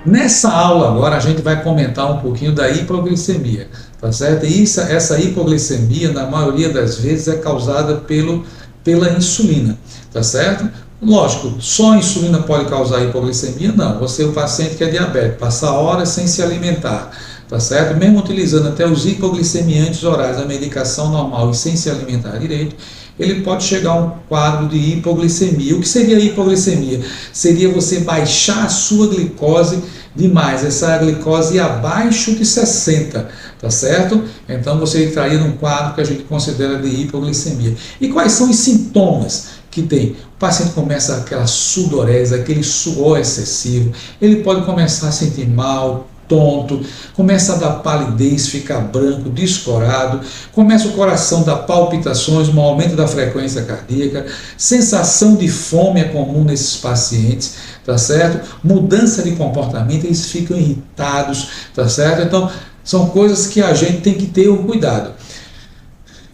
Nessa aula agora a gente vai comentar um pouquinho da hipoglicemia, tá certo? E essa hipoglicemia, na maioria das vezes, é causada pela insulina, tá certo? Lógico, só a insulina pode causar hipoglicemia? Não. Você, o paciente que é diabético, passa horas sem se alimentar, tá certo? Mesmo utilizando até os hipoglicemiantes orais, a medicação normal e sem se alimentar direito, ele pode chegar a um quadro de hipoglicemia. O que seria hipoglicemia? Seria você baixar a sua glicose demais, essa glicose abaixo de 60, tá certo? Então você entraria num quadro que a gente considera de hipoglicemia. E quais são os sintomas que tem? O paciente começa aquela sudorese, aquele suor excessivo, ele pode começar a sentir mal, tonto, começa a dar palidez, ficar branco, descorado, começa o coração a dar palpitações, um aumento da frequência cardíaca, sensação de fome é comum nesses pacientes, tá certo? Mudança de comportamento, eles ficam irritados, tá certo? Então, são coisas que a gente tem que ter o cuidado.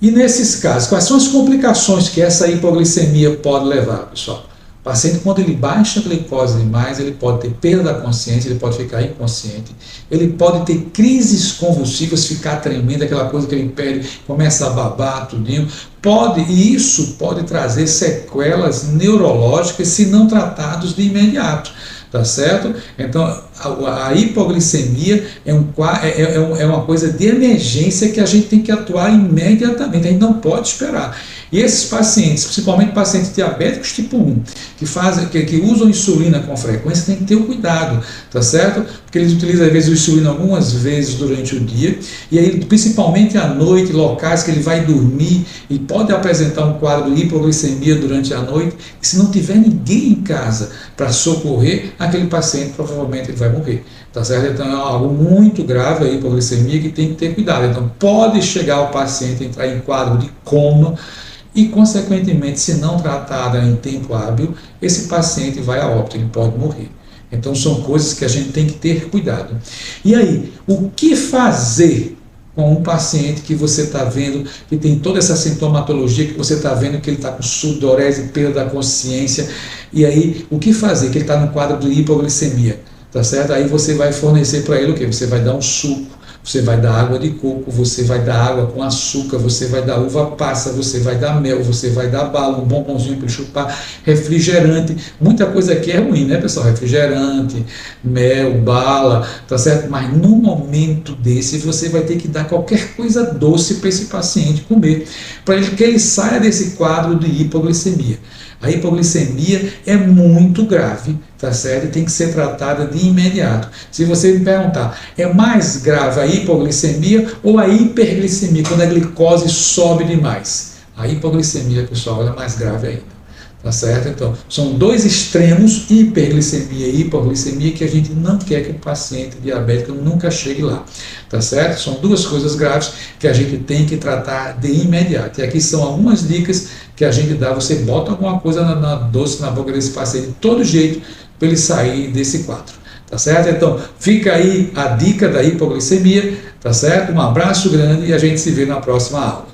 E nesses casos, quais são as complicações que essa hipoglicemia pode levar, pessoal? O paciente, quando ele baixa a glicose demais, ele pode ter perda da consciência, ele pode ficar inconsciente, ele pode ter crises convulsivas, ficar tremendo, aquela coisa que ele perde, começa a babar, tudinho. E isso pode trazer sequelas neurológicas se não tratados de imediato, tá certo? Então, a hipoglicemia é uma coisa de emergência que a gente tem que atuar imediatamente, a gente não pode esperar. E esses pacientes, principalmente pacientes diabéticos tipo 1, que usam insulina com frequência, tem que ter o cuidado, tá certo? Porque eles utilizam, às vezes, a insulina algumas vezes durante o dia, e aí, principalmente à noite, locais que ele vai dormir, e pode apresentar um quadro de hipoglicemia durante a noite, e se não tiver ninguém em casa para socorrer, aquele paciente provavelmente ele vai morrer, tá certo? Então é algo muito grave a hipoglicemia que tem que ter cuidado. Então pode chegar o paciente a entrar em quadro de coma e, consequentemente, se não tratada em tempo hábil, esse paciente vai a óbito, ele pode morrer. Então são coisas que a gente tem que ter cuidado. E aí, o que fazer com um paciente que você está vendo, que tem toda essa sintomatologia, que você está vendo que ele está com sudorese, perda da consciência, e aí o que fazer? Que ele está no quadro de hipoglicemia, tá certo? Aí você vai fornecer para ele o quê? Você vai dar um suco, você vai dar água de coco, você vai dar água com açúcar, você vai dar uva passa, você vai dar mel, você vai dar bala, um bombonzinho para ele chupar, refrigerante. Muita coisa aqui é ruim, né, pessoal? Refrigerante, mel, bala, tá certo? Mas no momento desse você vai ter que dar qualquer coisa doce para esse paciente comer, para que ele saia desse quadro de hipoglicemia. A hipoglicemia é muito grave, tá certo? E tem que ser tratada de imediato. Se você me perguntar, é mais grave a hipoglicemia ou a hiperglicemia, quando a glicose sobe demais? A hipoglicemia, pessoal, é mais grave ainda. Tá certo? Então, são dois extremos, hiperglicemia e hipoglicemia, que a gente não quer que o paciente diabético nunca chegue lá. Tá certo? São duas coisas graves que a gente tem que tratar de imediato. E aqui são algumas dicas que a gente dá. Você bota alguma coisa doce na boca desse paciente de todo jeito para ele sair desse quadro. Tá certo? Então, fica aí a dica da hipoglicemia. Tá certo? Um abraço grande e a gente se vê na próxima aula.